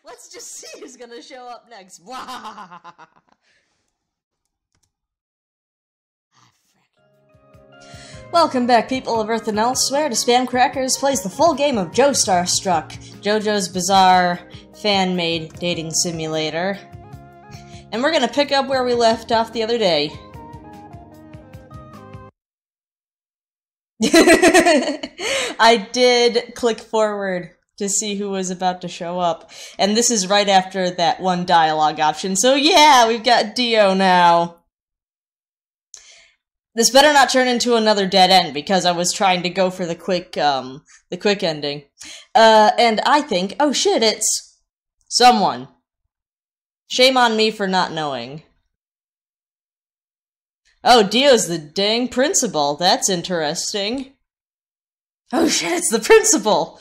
Let's just see who's gonna show up next. Welcome back, people of Earth and elsewhere, to Spam Crackers plays the full game of Joestar Struck, JoJo's bizarre fan-made dating simulator. And we're gonna pick up where we left off the other day. I did click forward to see who was about to show up, and this is right after that one dialogue option, so yeah, we've got Dio now. This better not turn into another dead end, because I was trying to go for the quick ending. And I think, oh shit, it's someone. Shame on me for not knowing. Oh, Dio's the dang principal. That's interesting. Oh shit, it's the principal!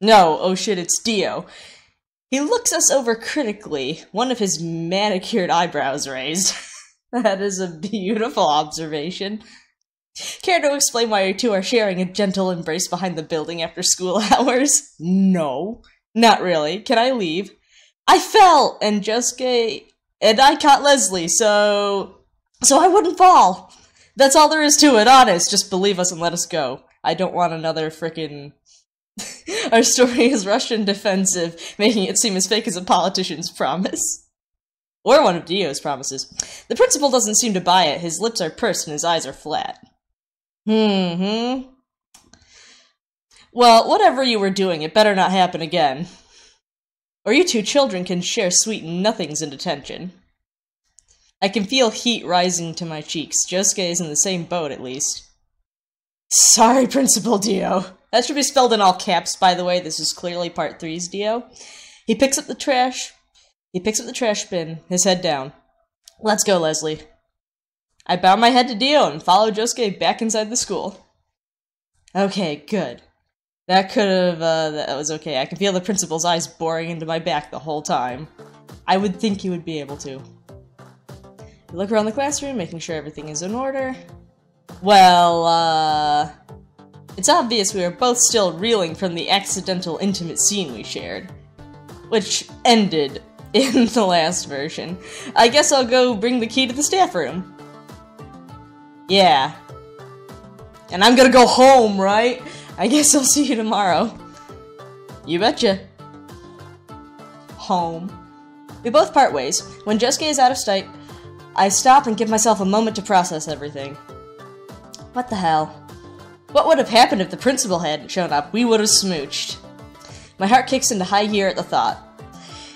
No, oh shit, it's Dio. He looks us over critically, one of his manicured eyebrows raised. That is a beautiful observation. Care to explain why you two are sharing a gentle embrace behind the building after school hours? No, not really. Can I leave? I fell, and Josuke, and I caught Leslie, so I wouldn't fall. That's all there is to it, honest. Just believe us and let us go. I don't want another frickin' Our story is Russian defensive, making it seem as fake as a politician's promise. Or one of Dio's promises. The principal doesn't seem to buy it. His lips are pursed and his eyes are flat. Well, whatever you were doing, it better not happen again. Or you two children can share sweet nothings in detention. I can feel heat rising to my cheeks. Josuke is in the same boat, at least. Sorry, Principal Dio. That should be spelled in all caps, by the way. This is clearly Part 3's Dio. He picks up the trash bin, his head down. Let's go, Leslie. I bow my head to Dio and follow Josuke back inside the school. Okay, good. That was okay. I can feel the principal's eyes boring into my back the whole time. I would think he would be able to. We look around the classroom, making sure everything is in order. Well, it's obvious we are both still reeling from the accidental intimate scene we shared, which ended in the last version. I guess I'll go bring the key to the staff room. Yeah. And I'm gonna go home, right? I guess I'll see you tomorrow. You betcha. Home. We both part ways. When Josuke is out of sight, I stop and give myself a moment to process everything. What the hell? What would have happened if the principal hadn't shown up? We would have smooched. My heart kicks into high gear at the thought.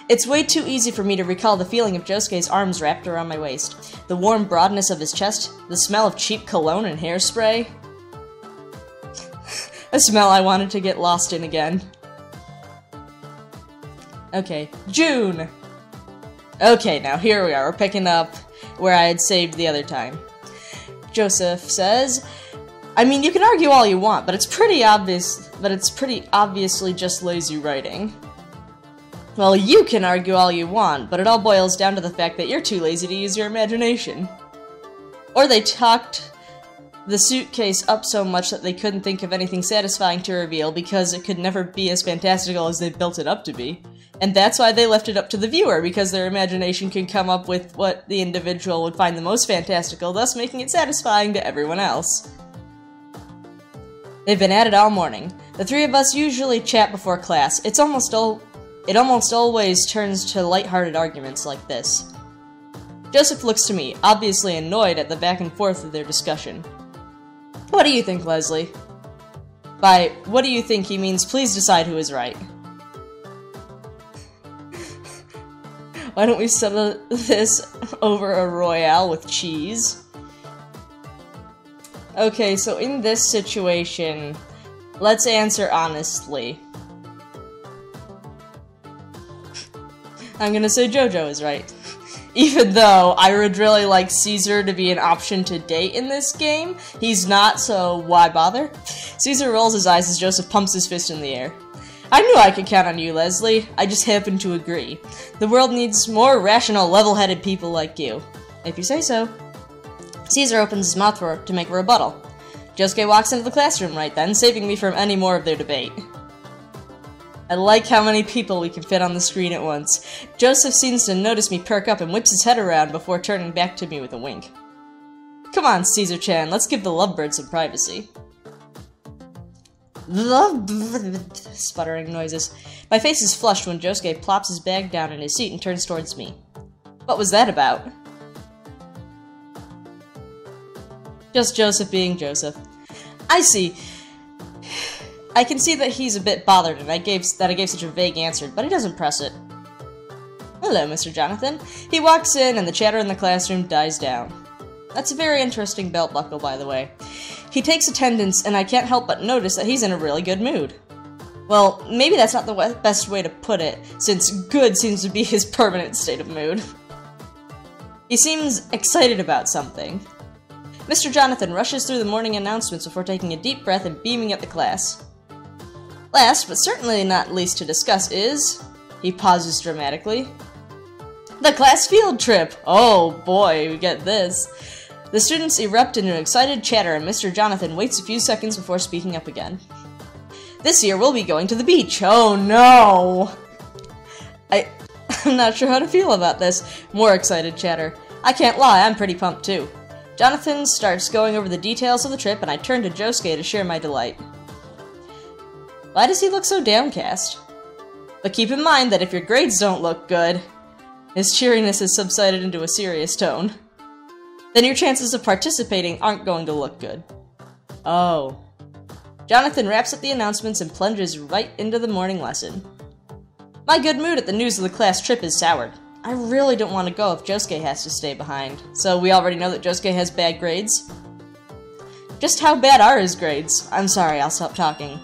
It's way too easy for me to recall the feeling of Josuke's arms wrapped around my waist, the warm broadness of his chest, the smell of cheap cologne and hairspray. A smell I wanted to get lost in again. Okay, June! Okay, now here we are, we're picking up where I had saved the other time. Joseph says, I mean, you can argue all you want, but it's pretty obviously just lazy writing. Well, you can argue all you want, but it all boils down to the fact that you're too lazy to use your imagination. Or they talked the suitcase up so much that they couldn't think of anything satisfying to reveal because it could never be as fantastical as they built it up to be. And that's why they left it up to the viewer, because their imagination can come up with what the individual would find the most fantastical, thus making it satisfying to everyone else. They've been at it all morning. The three of us usually chat before class. It almost always turns to lighthearted arguments like this. Joseph looks to me, obviously annoyed at the back and forth of their discussion. What do you think, Leslie? By what do you think he means please decide who is right. Why don't we settle this over a royale with cheese? Okay, so in this situation, let's answer honestly. I'm gonna say JoJo is right. Even though I would really like Caesar to be an option to date in this game, he's not, so why bother? Caesar rolls his eyes as Joseph pumps his fist in the air. I knew I could count on you, Leslie. I just happen to agree. The world needs more rational, level-headed people like you. If you say so. Caesar opens his mouth to make a rebuttal. Josuke walks into the classroom right then, saving me from any more of their debate. I like how many people we can fit on the screen at once. Joseph seems to notice me perk up and whips his head around before turning back to me with a wink. Come on, Caesar-chan, let's give the lovebird some privacy. Sputtering noises. My face is flushed when Josuke plops his bag down in his seat and turns towards me. What was that about? Just Joseph being Joseph. I see. I can see that he's a bit bothered and I gave such a vague answer, but he doesn't press it. Hello, Mr. Jonathan. He walks in and the chatter in the classroom dies down. That's a very interesting belt buckle, by the way. He takes attendance and I can't help but notice that he's in a really good mood. Well, maybe that's not the best way to put it, since good seems to be his permanent state of mood. He seems excited about something. Mr. Jonathan rushes through the morning announcements before taking a deep breath and beaming at the class. Last, but certainly not least to discuss is... He pauses dramatically. The class field trip! Oh boy, we get this. The students erupt into excited chatter and Mr. Jonathan waits a few seconds before speaking up again. This year we'll be going to the beach. Oh no! I'm not sure how to feel about this. More excited chatter. I can't lie, I'm pretty pumped too. Jonathan starts going over the details of the trip and I turn to Josuke to share my delight. Why does he look so downcast? But keep in mind that if your grades don't look good, his cheeriness has subsided into a serious tone, then your chances of participating aren't going to look good. Oh. Jonathan wraps up the announcements and plunges right into the morning lesson. My good mood at the news of the class trip is soured. I really don't want to go if Josuke has to stay behind. So we already know that Josuke has bad grades? Just how bad are his grades? I'm sorry, I'll stop talking.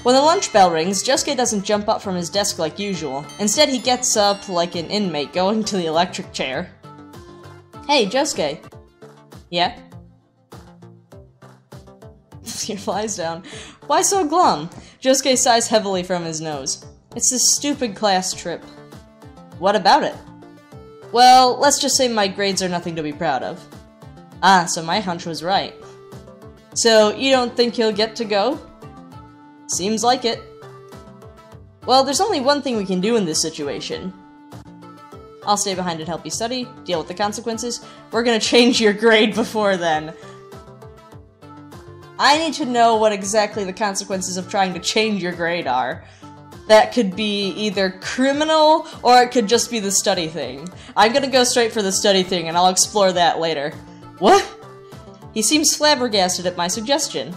When the lunch bell rings, Josuke doesn't jump up from his desk like usual. Instead, he gets up like an inmate going to the electric chair. Hey, Josuke. Yeah? He flies down. Why so glum? Josuke sighs heavily from his nose. It's this stupid class trip. What about it? Well, let's just say my grades are nothing to be proud of. Ah, so my hunch was right. So, you don't think he'll get to go? Seems like it. Well, there's only one thing we can do in this situation. I'll stay behind and help you study, deal with the consequences. We're gonna change your grade before then. I need to know what exactly the consequences of trying to change your grade are. That could be either criminal, or it could just be the study thing. I'm gonna go straight for the study thing, and I'll explore that later. What? He seems flabbergasted at my suggestion.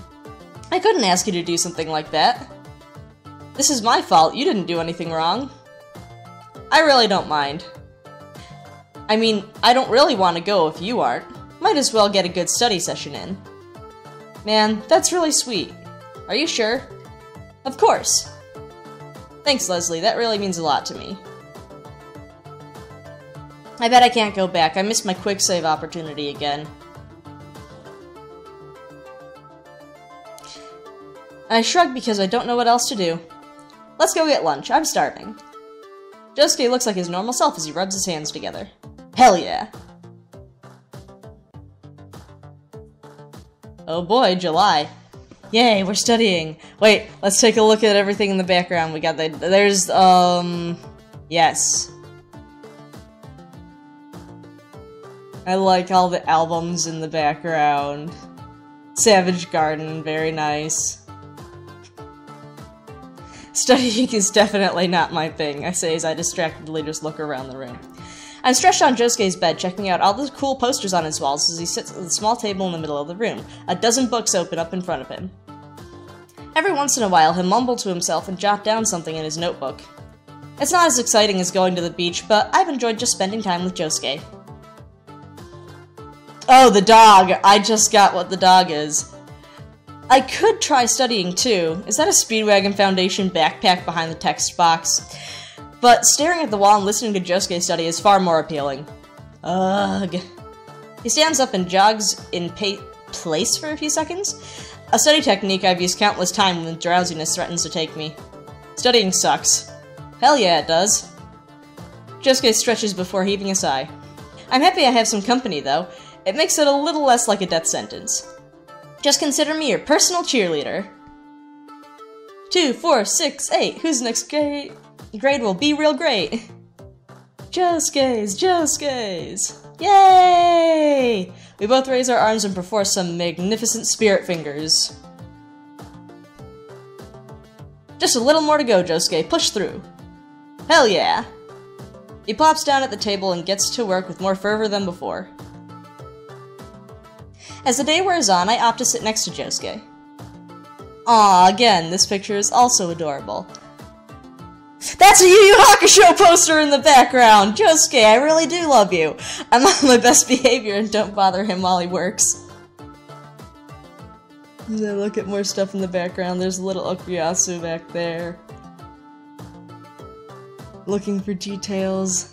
I couldn't ask you to do something like that. This is my fault, you didn't do anything wrong. I really don't mind. I mean, I don't really want to go if you aren't. Might as well get a good study session in. Man, that's really sweet. Are you sure? Of course. Thanks, Leslie, that really means a lot to me. I bet I can't go back, I missed my quick save opportunity again. I shrug because I don't know what else to do. Let's go get lunch, I'm starving. Josuke looks like his normal self as he rubs his hands together. Hell yeah! Oh boy, July. Yay, we're studying. Wait, let's take a look at everything in the background. We got there's, yes. I like all the albums in the background. Savage Garden, very nice. Studying is definitely not my thing, I say as I distractedly just look around the room. I'm stretched on Josuke's bed, checking out all the cool posters on his walls as he sits at the small table in the middle of the room, a dozen books open up in front of him. Every once in a while, he'll mumble to himself and jot down something in his notebook. It's not as exciting as going to the beach, but I've enjoyed just spending time with Josuke. Oh, the dog! I just got what the dog is. I could try studying too. Is that a Speedwagon Foundation backpack behind the text box? But staring at the wall and listening to Josuke study is far more appealing. Ugh. He stands up and jogs in place for a few seconds. A study technique I've used countless times when drowsiness threatens to take me. Studying sucks. Hell yeah, it does. Josuke stretches before heaving a sigh. I'm happy I have some company, though. It makes it a little less like a death sentence. Just consider me your personal cheerleader. 2, 4, 6, 8. Whose next grade will be real great? Josuke's! Yay! We both raise our arms and perform some magnificent spirit fingers. Just a little more to go, Josuke. Push through. Hell yeah! He plops down at the table and gets to work with more fervor than before. As the day wears on, I opt to sit next to Josuke. Aw, again, this picture is also adorable. That's a Yu Yu Hakusho poster in the background! Josuke, I really do love you. I'm on my best behavior and don't bother him while he works. Look at more stuff in the background. There's a little Okuyasu back there. Looking for details.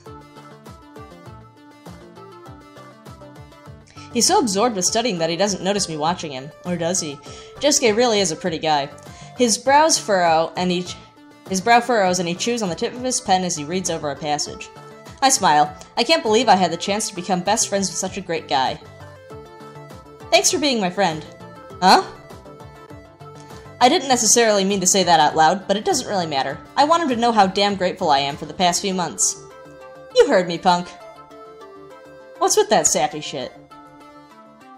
He's so absorbed with studying that he doesn't notice me watching him. Or does he? Josuke really is a pretty guy. His brow furrows and he chews on the tip of his pen as he reads over a passage. I smile. I can't believe I had the chance to become best friends with such a great guy. Thanks for being my friend. Huh? I didn't necessarily mean to say that out loud, but it doesn't really matter. I want him to know how damn grateful I am for the past few months. You heard me, punk. What's with that sappy shit?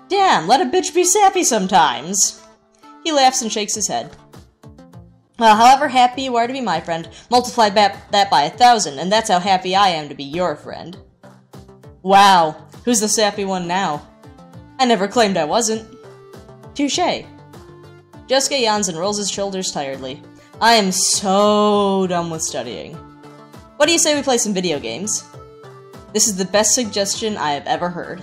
Damn, let a bitch be sappy sometimes. He laughs and shakes his head. Well, however happy you are to be my friend, multiply that by 1,000, and that's how happy I am to be your friend. Wow, who's the sappy one now? I never claimed I wasn't. Touché. Josuke yawns and rolls his shoulders tiredly. I am so done with studying. What do you say we play some video games? This is the best suggestion I have ever heard.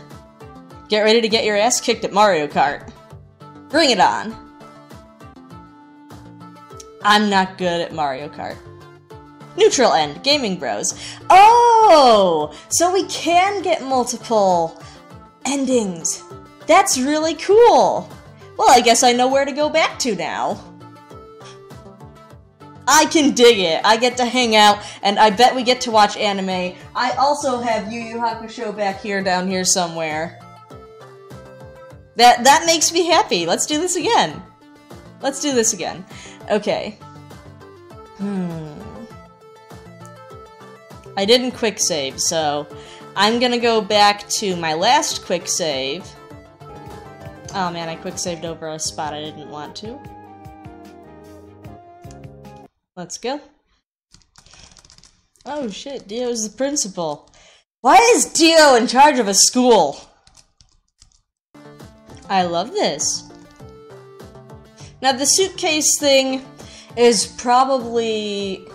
Get ready to get your ass kicked at Mario Kart. Bring it on. I'm not good at Mario Kart. Neutral end, Gaming Bros. Oh! So we can get multiple endings. That's really cool. Well, I guess I know where to go back to now. I can dig it. I get to hang out, and I bet we get to watch anime. I also have Yu Yu Hakusho back here, down here somewhere. That makes me happy. Let's do this again. Let's do this again. Okay. I didn't quick save, so I'm gonna go back to my last quick save. Oh man, I quick saved over a spot I didn't want to. Let's go. Oh shit, Dio's the principal. Why is Dio in charge of a school? I love this. Now the suitcase thing is probably...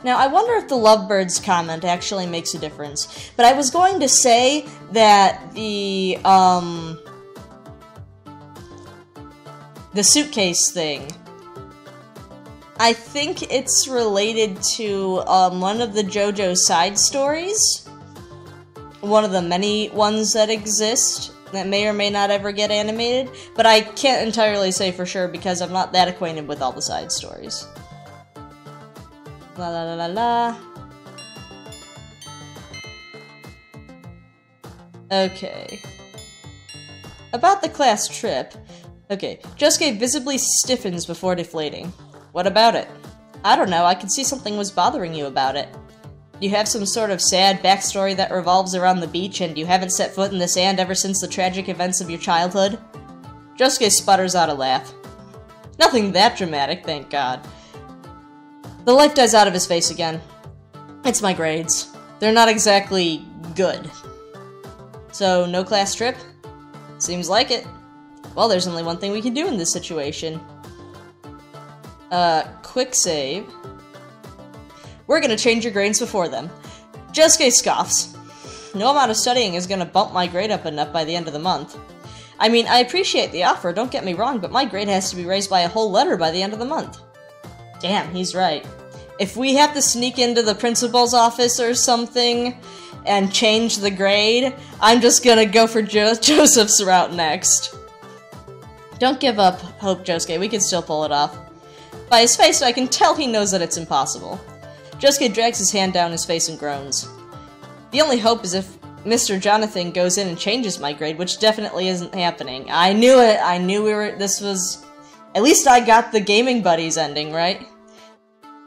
Now, I wonder if the Lovebirds comment actually makes a difference. But I was going to say that the suitcase thing, I think it's related to one of the JoJo side stories. One of the many ones that exist that may or may not ever get animated. But I can't entirely say for sure because I'm not that acquainted with all the side stories. La la la la la. Okay. About the class trip. Okay, Josuke visibly stiffens before deflating. What about it? I don't know, I could see something was bothering you about it. Do you have some sort of sad backstory that revolves around the beach and you haven't set foot in the sand ever since the tragic events of your childhood? Josuke sputters out a laugh. Nothing that dramatic, thank God. The life dies out of his face again. It's my grades. They're not exactly good. So, no class trip? Seems like it. Well, there's only one thing we can do in this situation. Quick save. We're gonna change your grades before then. Josuke scoffs. No amount of studying is gonna bump my grade up enough by the end of the month. I mean, I appreciate the offer, don't get me wrong, but my grade has to be raised by a whole letter by the end of the month. Damn, he's right. If we have to sneak into the principal's office or something and change the grade, I'm just gonna go for Joseph's route next. Don't give up hope, Josuke. We can still pull it off. By his face, I can tell he knows that it's impossible. Josuke drags his hand down his face and groans. The only hope is if Mr. Jonathan goes in and changes my grade, which definitely isn't happening. I knew it! I knew this was... At least I got the Gaming Buddies ending, right?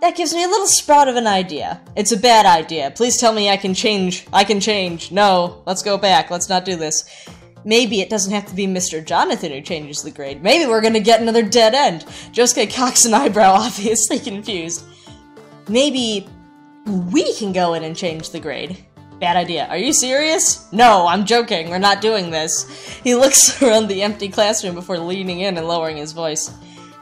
That gives me a little sprout of an idea. It's a bad idea. Please tell me I can change. I can change. No, let's go back. Let's not do this. Maybe it doesn't have to be Mr. Jonathan who changes the grade. Maybe we're gonna get another dead end. Josuke cocks an eyebrow, obviously confused. Maybe we can go in and change the grade. Bad idea. Are you serious? No, I'm joking. We're not doing this. He looks around the empty classroom before leaning in and lowering his voice.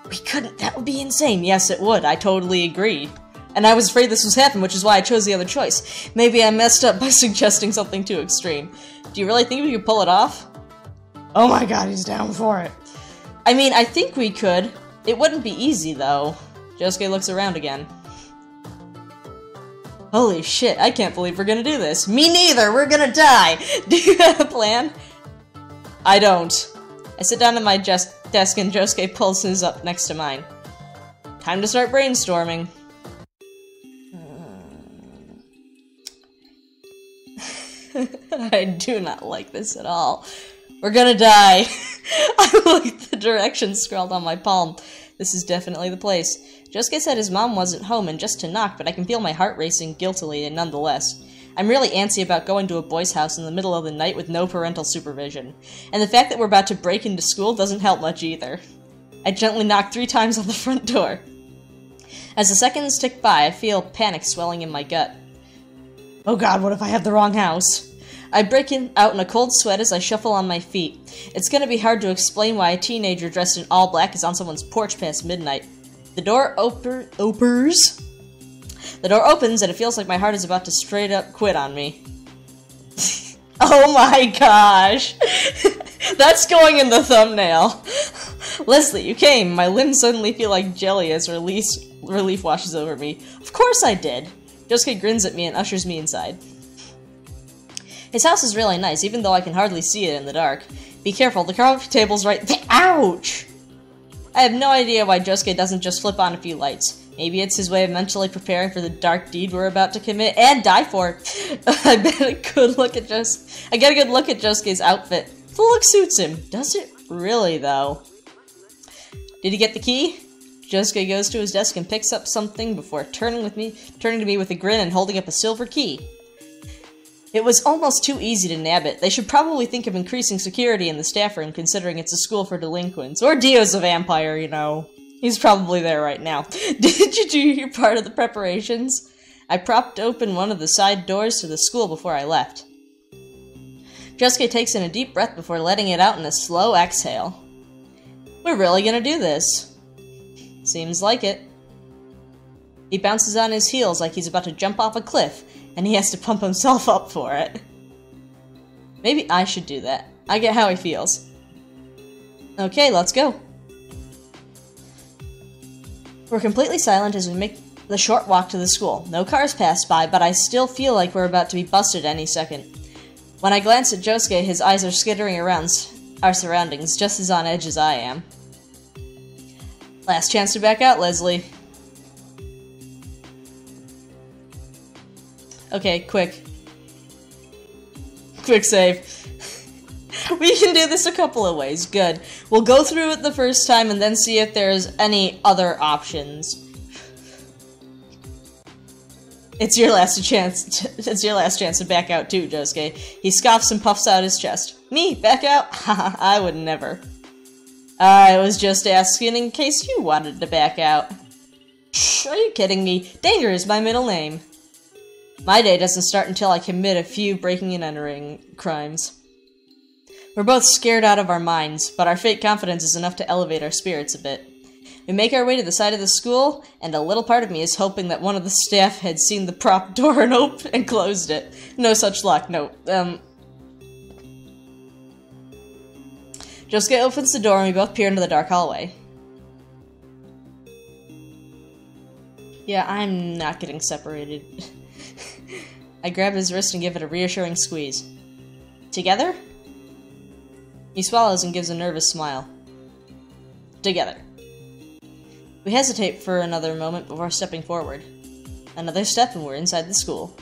We couldn't. That would be insane. Yes, it would. I totally agree. And I was afraid this was happening, which is why I chose the other choice. Maybe I messed up by suggesting something too extreme. Do you really think we could pull it off? Oh my god, he's down for it. I mean, I think we could. It wouldn't be easy, though. Josuke looks around again. Holy shit, I can't believe we're gonna do this. Me neither, we're gonna die! Do you have a plan? I don't. I sit down at my desk and Josuke pulls his up next to mine. Time to start brainstorming. I do not like this at all. We're gonna die. I look at the directions scrawled on my palm. This is definitely the place. Josuke said his mom wasn't home and just to knock, but I can feel my heart racing guiltily and nonetheless. I'm really antsy about going to a boy's house in the middle of the night with no parental supervision. And the fact that we're about to break into school doesn't help much either. I gently knock 3 times on the front door. As the seconds tick by, I feel panic swelling in my gut. Oh god, what if I have the wrong house? I break out in a cold sweat as I shuffle on my feet. It's gonna be hard to explain why a teenager dressed in all black is on someone's porch past midnight. The door opens, and it feels like my heart is about to straight up quit on me. Oh my gosh! That's going in the thumbnail! Leslie, you came! My limbs suddenly feel like jelly as relief washes over me. Of course I did! Josuke grins at me and ushers me inside. His house is really nice, even though I can hardly see it in the dark. Be careful, the coffee table's right there. Ouch! I have no idea why Josuke doesn't just flip on a few lights. Maybe it's his way of mentally preparing for the dark deed we're about to commit and die for. I get a good look at Josuke's outfit. The look suits him. Does it really, though? Did he get the key? Josuke goes to his desk and picks up something before turning to me with a grin and holding up a silver key. It was almost too easy to nab it. They should probably think of increasing security in the staff room, considering it's a school for delinquents. Or Dio's a vampire, you know. He's probably there right now. Did you do your part of the preparations? I propped open one of the side doors to the school before I left. Josuke takes in a deep breath before letting it out in a slow exhale. We're really gonna do this. Seems like it. He bounces on his heels like he's about to jump off a cliff, and he has to pump himself up for it. Maybe I should do that. I get how he feels. Okay, let's go. We're completely silent as we make the short walk to the school. No cars pass by, but I still feel like we're about to be busted any second. When I glance at Josuke, his eyes are skittering around our surroundings, just as on edge as I am. Last chance to back out, Leslie. Okay, quick. Quick save. We can do this a couple of ways. Good. We'll go through it the first time and then see if there's any other options. It's your last chance. It's your last chance to back out too, Josuke. He scoffs and puffs out his chest. Me? Back out? Haha, I would never. I was just asking in case you wanted to back out. Are you kidding me? Danger is my middle name. My day doesn't start until I commit a few breaking and entering crimes. We're both scared out of our minds, but our fake confidence is enough to elevate our spirits a bit. We make our way to the side of the school, and a little part of me is hoping that one of the staff had seen the prop door and closed it. No such luck, no. Josuke opens the door and we both peer into the dark hallway. Yeah, I'm not getting separated. I grab his wrist and give it a reassuring squeeze. Together? He swallows and gives a nervous smile. Together. We hesitate for another moment before stepping forward. Another step and we're inside the school.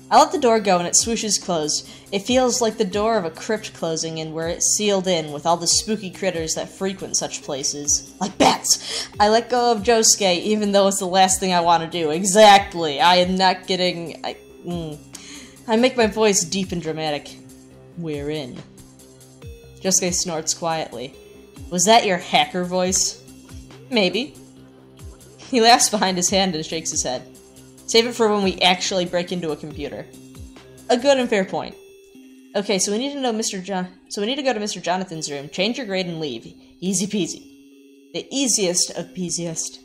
I let the door go and it swooshes closed. It feels like the door of a crypt closing and where it's sealed in with all the spooky critters that frequent such places. Like bats! I let go of Josuke even though it's the last thing I want to do. Exactly! I am not getting... I make my voice deep and dramatic. We're in. Josuke snorts quietly. Was that your hacker voice? Maybe. He laughs behind his hand and shakes his head. Save it for when we actually break into a computer. A good and fair point. Okay, so we need to go to Mr. Jonathan's room, change your grade, and leave. Easy peasy. The easiest of peasiest.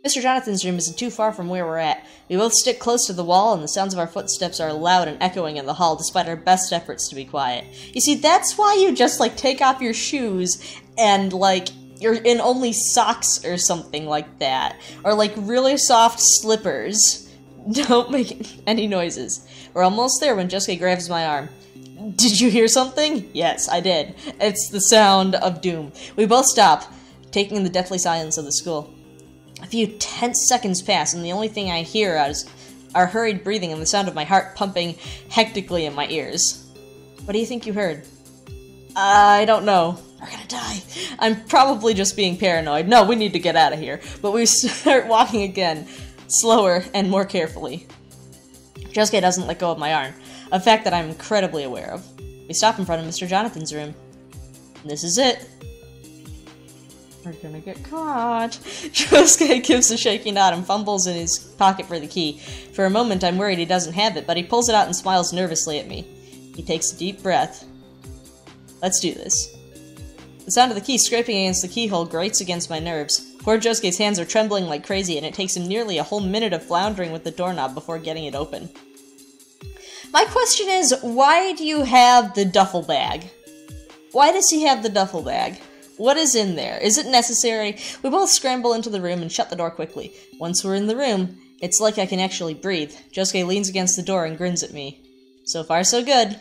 Mr. Jonathan's room isn't too far from where we're at. We both stick close to the wall, and the sounds of our footsteps are loud and echoing in the hall, despite our best efforts to be quiet. You see, that's why you just, take off your shoes and, you're in only socks or something like that. Or, really soft slippers. Don't make any noises. We're almost there when Josuke grabs my arm. Did you hear something? Yes, I did. It's the sound of doom. We both stop, taking in the deathly silence of the school. A few tense seconds pass, and the only thing I hear is our hurried breathing and the sound of my heart pumping hectically in my ears. What do you think you heard? I don't know. We're gonna die. I'm probably just being paranoid. No, we need to get out of here. But we start walking again, slower and more carefully. Josuke doesn't let go of my arm, a fact that I'm incredibly aware of. We stop in front of Mr. Jonathan's room. This is it. We're gonna get caught. Josuke gives a shaky nod and fumbles in his pocket for the key. For a moment, I'm worried he doesn't have it, but he pulls it out and smiles nervously at me. He takes a deep breath. Let's do this. The sound of the key scraping against the keyhole grates against my nerves. Poor Josuke's hands are trembling like crazy, and it takes him nearly a whole minute of floundering with the doorknob before getting it open. My question is, why do you have the duffel bag? Why does he have the duffel bag? What is in there? Is it necessary? We both scramble into the room and shut the door quickly. Once we're in the room, it's like I can actually breathe. Josuke leans against the door and grins at me. So far, so good.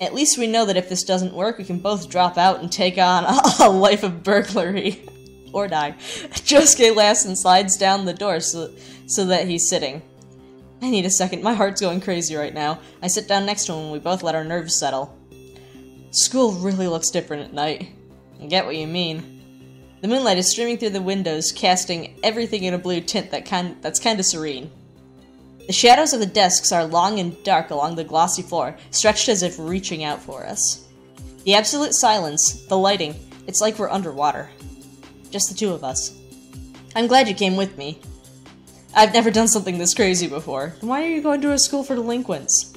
At least we know that if this doesn't work, we can both drop out and take on a life of burglary. Or die. Josuke laughs and slides down the door so that he's sitting. I need a second. My heart's going crazy right now. I sit down next to him and we both let our nerves settle. School really looks different at night. I get what you mean. The moonlight is streaming through the windows, casting everything in a blue tint that's kind of serene. The shadows of the desks are long and dark along the glossy floor, stretched as if reaching out for us. The absolute silence, the lighting, it's like we're underwater. Just the two of us. I'm glad you came with me. I've never done something this crazy before. Then why are you going to a school for delinquents?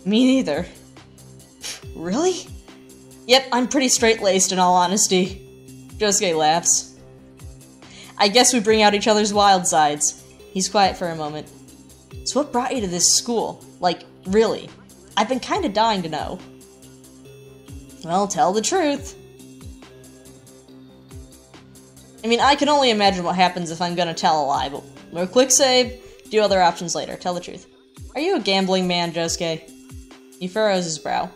Me neither. Really? Yep, I'm pretty straight-laced in all honesty. Josuke laughs. I guess we bring out each other's wild sides. He's quiet for a moment. So what brought you to this school? Really? I've been kinda dying to know. Well, tell the truth. I mean, I can only imagine what happens if I'm gonna tell a lie, but we'll quick save, do other options later. Tell the truth. Are you a gambling man, Josuke? He furrows his brow.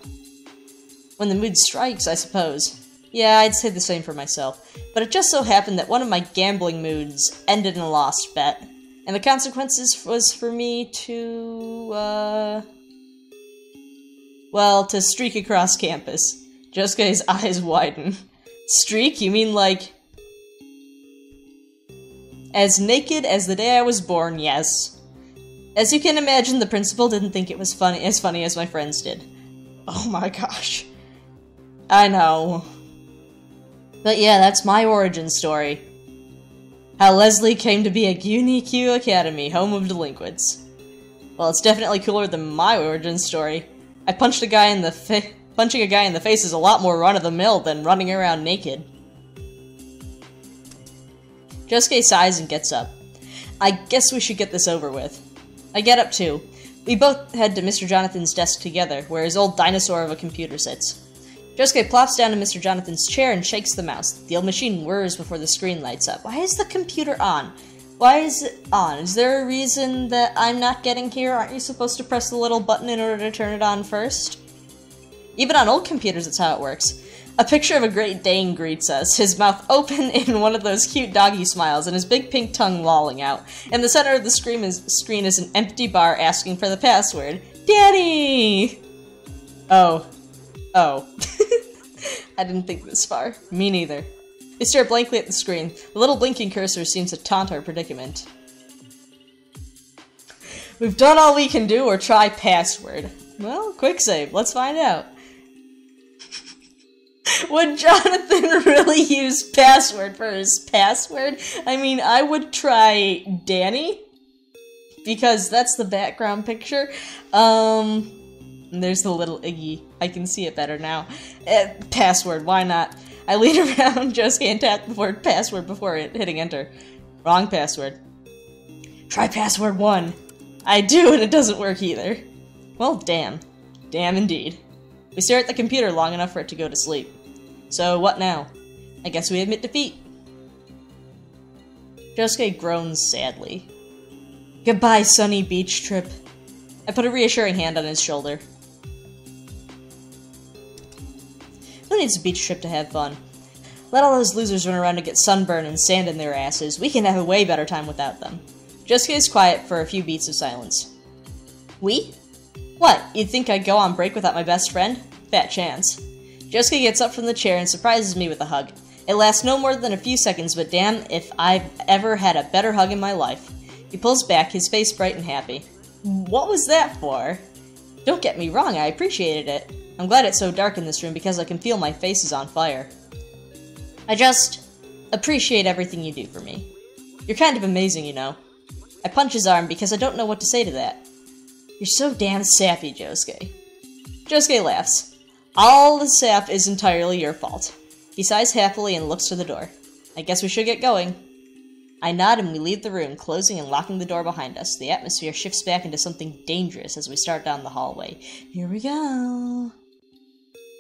When the mood strikes, I suppose. Yeah, I'd say the same for myself. But it just so happened that one of my gambling moods ended in a lost bet. And the consequences was for me to, well, to streak across campus. Josuke's eyes widen. Streak? You mean as naked as the day I was born, yes. As you can imagine, the principal didn't think it was as funny as my friends did. Oh my gosh. I know. But yeah, that's my origin story. How Leslie came to be a UniQ Academy, home of delinquents. Well, it's definitely cooler than my origin story. I punched a guy in the punching a guy in the face is a lot more run-of-the-mill than running around naked. Josuke sighs and gets up. I guess we should get this over with. I get up too. We both head to Mr. Jonathan's desk together, where his old dinosaur of a computer sits. Josuke plops down in Mr. Jonathan's chair and shakes the mouse. The old machine whirs before the screen lights up. Why is the computer on? Why is it on? Is there a reason that I'm not getting here? Aren't you supposed to press the little button in order to turn it on first? Even on old computers, that's how it works. A picture of a Great Dane greets us, his mouth open in one of those cute doggy smiles and his big pink tongue lolling out. In the center of the screen is an empty bar asking for the password. Daddy! Oh. Oh. I didn't think this far. Me neither. We stare blankly at the screen. The little blinking cursor seems to taunt our predicament. We've done all we can do, or try password. Well, quick save. Let's find out. Would Jonathan really use password for his password? I mean, I would try Danny, because that's the background picture. There's the little Iggy. I can see it better now. Password, why not? I lean around Josuke and tap the word password before hitting enter. Wrong password. Try password 1. I do, and it doesn't work either. Well, damn. Damn indeed. We stare at the computer long enough for it to go to sleep. So, what now? I guess we admit defeat. Josuke groans sadly. Goodbye, sunny beach trip. I put a reassuring hand on his shoulder. Who needs a beach trip to have fun? Let all those losers run around to get sunburn and sand in their asses. We can have a way better time without them. Josuke is quiet for a few beats of silence. We? What, you'd think I'd go on break without my best friend? Fat chance. Josuke gets up from the chair and surprises me with a hug. It lasts no more than a few seconds, but damn if I've ever had a better hug in my life. He pulls back, his face bright and happy. What was that for? Don't get me wrong, I appreciated it. I'm glad it's so dark in this room because I can feel my face is on fire. I just appreciate everything you do for me. You're kind of amazing, you know. I punch his arm because I don't know what to say to that. You're so damn sappy, Josuke. Josuke laughs. All the sap is entirely your fault. He sighs happily and looks to the door. I guess we should get going. I nod and we leave the room, closing and locking the door behind us. The atmosphere shifts back into something dangerous as we start down the hallway. Here we go.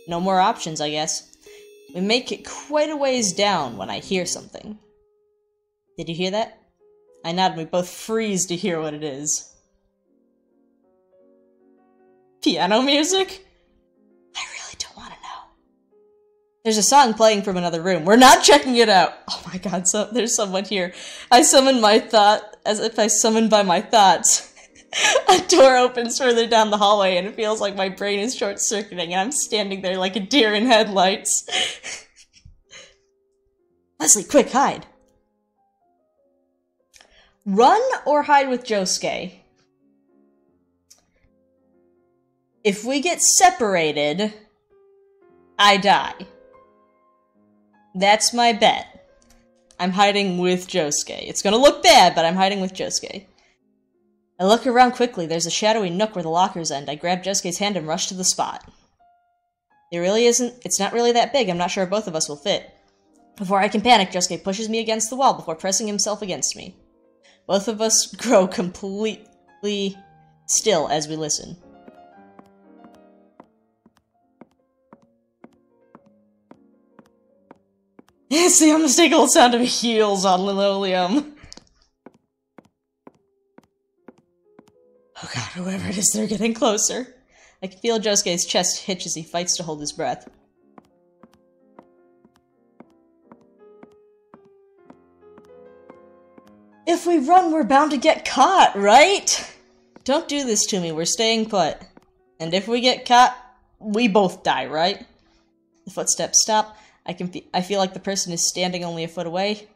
No more options, I guess. We make it quite a ways down when I hear something. Did you hear that? I nod and we both freeze to hear what it is. Piano music? I really don't want to know. There's a song playing from another room. We're not checking it out! Oh my god, there's someone here. I summon my thought, as if I summoned by my thoughts. A door opens further down the hallway and it feels like my brain is short-circuiting and I'm standing there like a deer in headlights. Leslie, quick, hide! Run or hide with Josuke? If we get separated, I die. That's my bet. I'm hiding with Josuke. It's gonna look bad, but I'm hiding with Josuke. I look around quickly. There's a shadowy nook where the lockers end. I grab Josuke's hand and rush to the spot. It's not really that big. I'm not sure both of us will fit. Before I can panic, Josuke pushes me against the wall before pressing himself against me. Both of us grow completely still as we listen. It's the unmistakable sound of heels on linoleum. Oh god, whoever it is, they're getting closer. I can feel Josuke's chest hitch as he fights to hold his breath. If we run, we're bound to get caught, right? Don't do this to me, we're staying put. And if we get caught, we both die, right? The footsteps stop. I feel like the person is standing only a foot away.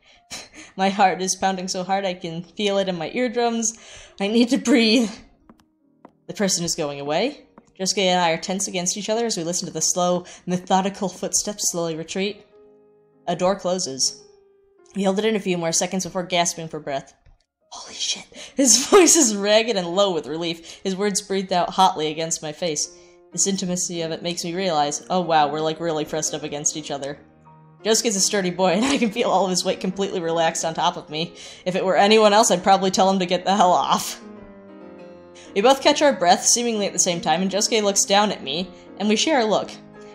My heart is pounding so hard I can feel it in my eardrums. I need to breathe. The person is going away. Josuke and I are tense against each other as we listen to the slow, methodical footsteps slowly retreat. A door closes. We hold it in a few more seconds before gasping for breath. Holy shit. His voice is ragged and low with relief. His words breathed out hotly against my face. This intimacy of it makes me realize, oh wow, we're like really pressed up against each other. Josuke's a sturdy boy, and I can feel all of his weight completely relaxed on top of me. If it were anyone else, I'd probably tell him to get the hell off. We both catch our breath, seemingly at the same time, and Josuke looks down at me, and we share a look.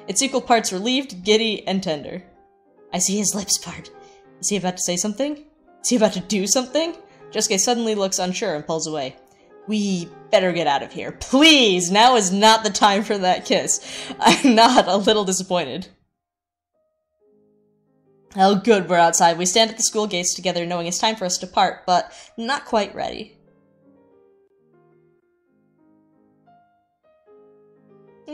It's equal parts relieved, giddy, and tender. I see his lips part. Is he about to say something? Is he about to do something? Josuke suddenly looks unsure and pulls away. We better get out of here. Please! Now is not the time for that kiss. I'm not a little disappointed. Oh good, we're outside. We stand at the school gates together knowing it's time for us to part, but not quite ready.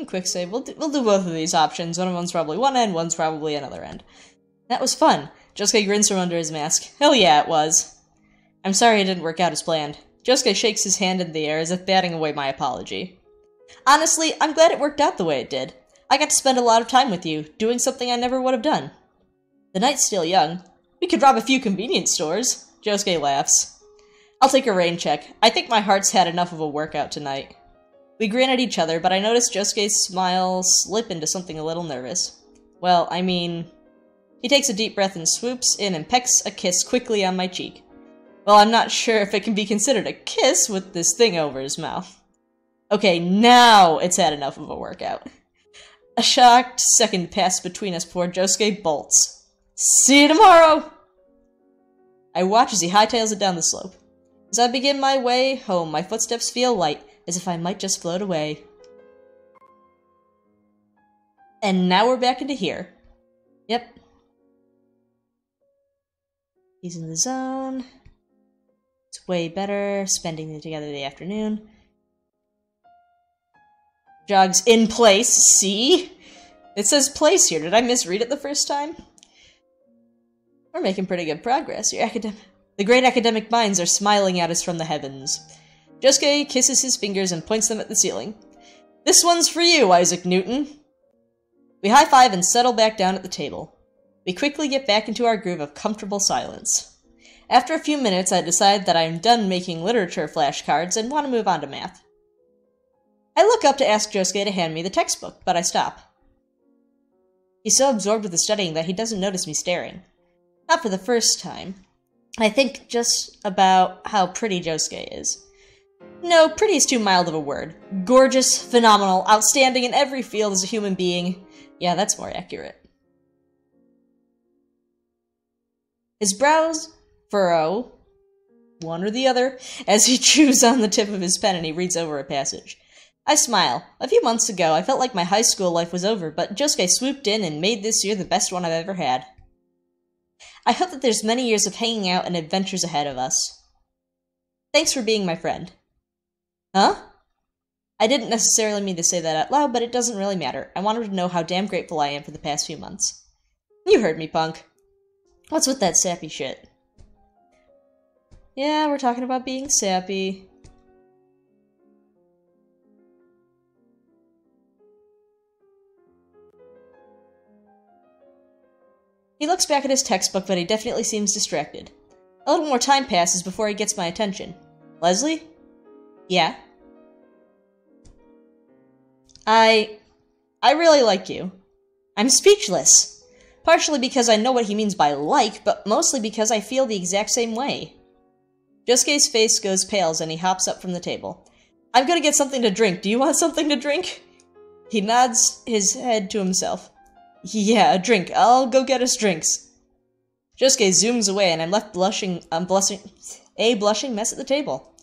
Quick save. We'll do both of these options. One of them's probably one end, one's probably another end. That was fun. Josuke grins from under his mask. Hell yeah, it was. I'm sorry it didn't work out as planned. Josuke shakes his hand in the air as if batting away my apology. Honestly, I'm glad it worked out the way it did. I got to spend a lot of time with you, doing something I never would have done. The night's still young. We could rob a few convenience stores. Josuke laughs. I'll take a rain check. I think my heart's had enough of a workout tonight. We grin at each other, but I notice Josuke's smile slip into something a little nervous. Well, I mean... He takes a deep breath and swoops in and pecks a kiss quickly on my cheek. Well, I'm not sure if it can be considered a kiss with this thing over his mouth. Okay, now it's had enough of a workout. A shocked second passes between us before Josuke bolts. See you tomorrow! I watch as he hightails it down the slope. As I begin my way home, my footsteps feel light, as if I might just float away. And now we're back into here. Yep. He's in the zone. It's way better, spending it together the afternoon. Jogs in place, see? It says place here, did I misread it the first time? We're making pretty good progress. The great academic minds are smiling at us from the heavens. Josuke kisses his fingers and points them at the ceiling. This one's for you, Isaac Newton! We high-five and settle back down at the table. We quickly get back into our groove of comfortable silence. After a few minutes, I decide that I am done making literature flashcards and want to move on to math. I look up to ask Josuke to hand me the textbook, but I stop. He's so absorbed with the studying that he doesn't notice me staring. Not for the first time. I think just about how pretty Josuke is. No, pretty is too mild of a word. Gorgeous, phenomenal, outstanding in every field as a human being. Yeah, that's more accurate. His brows furrow, one or the other, as he chews on the tip of his pen and he reads over a passage. I smile. A few months ago, I felt like my high school life was over, but Josuke swooped in and made this year the best one I've ever had. I hope that there's many years of hanging out and adventures ahead of us. Thanks for being my friend. Huh? I didn't necessarily mean to say that out loud, but it doesn't really matter. I wanted to know how damn grateful I am for the past few months. You heard me, punk. What's with that sappy shit? Yeah, we're talking about being sappy. He looks back at his textbook, but he definitely seems distracted. A little more time passes before he gets my attention. Leslie? Yeah? I really like you. I'm speechless. Partially because I know what he means by like, but mostly because I feel the exact same way. Josuke's face goes pale and he hops up from the table. I'm gonna get something to drink. Do you want something to drink? He nods his head to himself. Yeah, a drink. I'll go get us drinks. Josuke zooms away and I'm left blushing, a blushing mess at the table.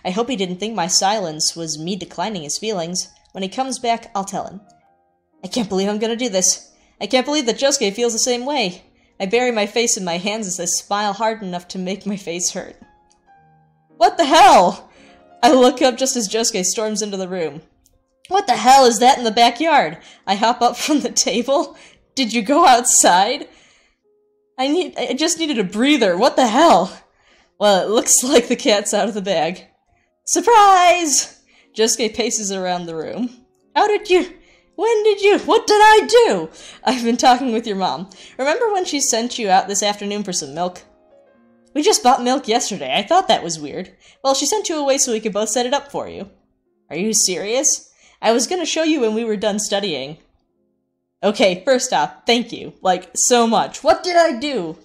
I hope he didn't think my silence was me declining his feelings. When he comes back, I'll tell him. I can't believe I'm gonna do this. I can't believe that Josuke feels the same way. I bury my face in my hands as I smile hard enough to make my face hurt. What the hell? I look up just as Josuke storms into the room. What the hell is that in the backyard? I hop up from the table. Did you go outside? I just needed a breather. What the hell? Well, it looks like the cat's out of the bag. Surprise! Josuke paces around the room. How did you... When did you... What did I do? I've been talking with your mom. Remember when she sent you out this afternoon for some milk? We just bought milk yesterday. I thought that was weird. Well, she sent you away so we could both set it up for you. Are you serious? I was gonna show you when we were done studying. Okay, first off, thank you. Like, so much. What did I do?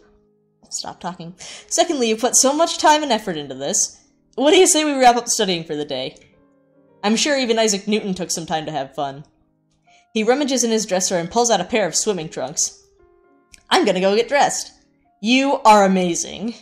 Stop talking. Secondly, you put so much time and effort into this. What do you say we wrap up studying for the day? I'm sure even Isaac Newton took some time to have fun. He rummages in his dresser and pulls out a pair of swimming trunks. I'm gonna go get dressed. You are amazing.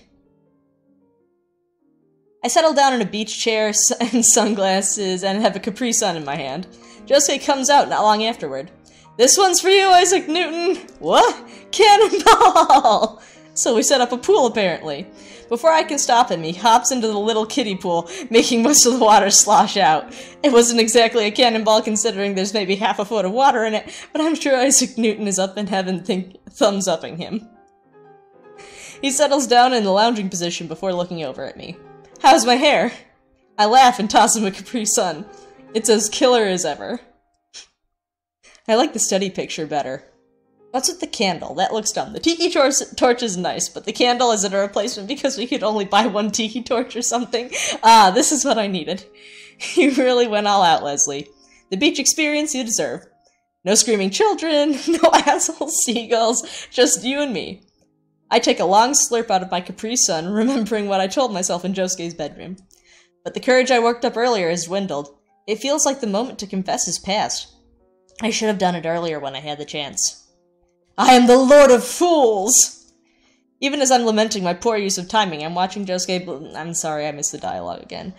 I settle down in a beach chair and sunglasses and have a Capri Sun in my hand. Josuke comes out not long afterward. This one's for you, Isaac Newton! What? Cannonball! So we set up a pool, apparently. Before I can stop him, he hops into the little kiddie pool, making most of the water slosh out. It wasn't exactly a cannonball considering there's maybe half a foot of water in it, but I'm sure Isaac Newton is up in heaven thumbs-upping him. He settles down in the lounging position before looking over at me. How's my hair? I laugh and toss him a Capri Sun. It's as killer as ever. I like the study picture better. What's with the candle? That looks dumb. The tiki torch is nice, but the candle isn't a replacement because we could only buy one tiki torch or something. Ah, this is what I needed. You really went all out, Leslie. The beach experience you deserve. No screaming children, no asshole seagulls, just you and me. I take a long slurp out of my Capri Sun, remembering what I told myself in Josuke's bedroom. But the courage I worked up earlier has dwindled. It feels like the moment to confess is past. I should have done it earlier when I had the chance. I am the Lord of Fools! Even as I'm lamenting my poor use of timing, I'm watching Josuke. I'm sorry, I missed the dialogue again.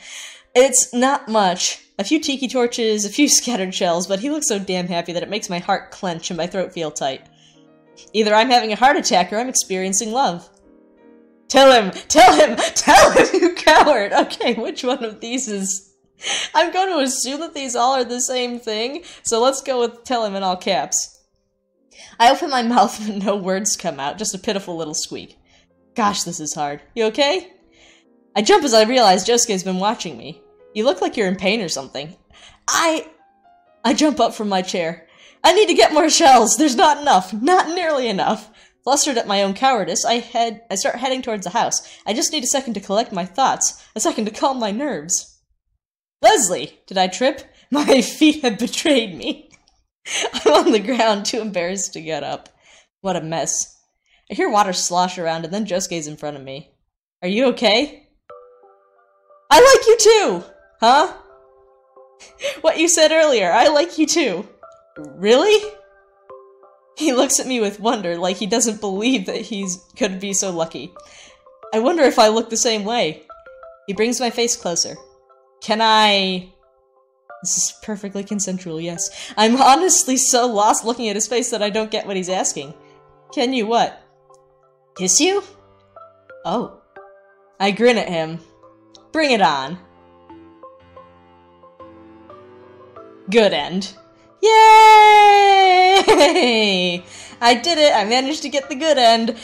It's not much. A few tiki torches, a few scattered shells, but he looks so damn happy that it makes my heart clench and my throat feel tight. Either I'm having a heart attack or I'm experiencing love. Tell him! Tell him! Tell him, you coward! Okay, which one of these is... I'm going to assume that these all are the same thing, so let's go with tell him in all caps. I open my mouth but no words come out, just a pitiful little squeak. Gosh, this is hard. You okay? I jump as I realize Josuke's been watching me. You look like you're in pain or something. I jump up from my chair. I need to get more shells. There's not enough. Not nearly enough. Flustered at my own cowardice, I start heading towards the house. I just need a second to collect my thoughts. A second to calm my nerves. Leslie! Did I trip? My feet have betrayed me. I'm on the ground, too embarrassed to get up. What a mess. I hear water slosh around, and then Josuke's in front of me. Are you okay? I like you too! Huh? What you said earlier, I like you too. Really? He looks at me with wonder, like he doesn't believe that he's could be so lucky. I wonder if I look the same way. He brings my face closer. Can I... This is perfectly consensual, yes. I'm honestly so lost looking at his face that I don't get what he's asking. Can you what? Kiss you? Oh. I grin at him. Bring it on. Good end. Yay! I did it! I managed to get the good end.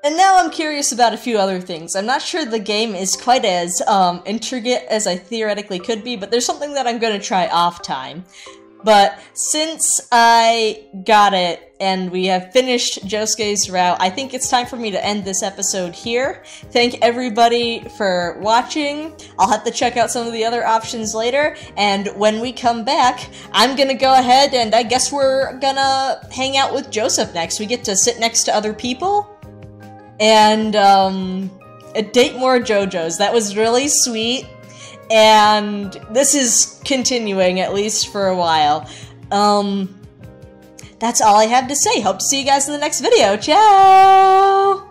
And now I'm curious about a few other things. I'm not sure the game is quite as intricate as I theoretically could be, but there's something that I'm going to try off time. But since I got it and we have finished Josuke's route, I think it's time for me to end this episode here. Thank everybody for watching. I'll have to check out some of the other options later, and when we come back, I'm gonna go ahead and I guess we're gonna hang out with Joseph next. We get to sit next to other people and date more JoJo's. That was really sweet. And this is continuing, at least for a while. That's all I have to say. Hope to see you guys in the next video. Ciao!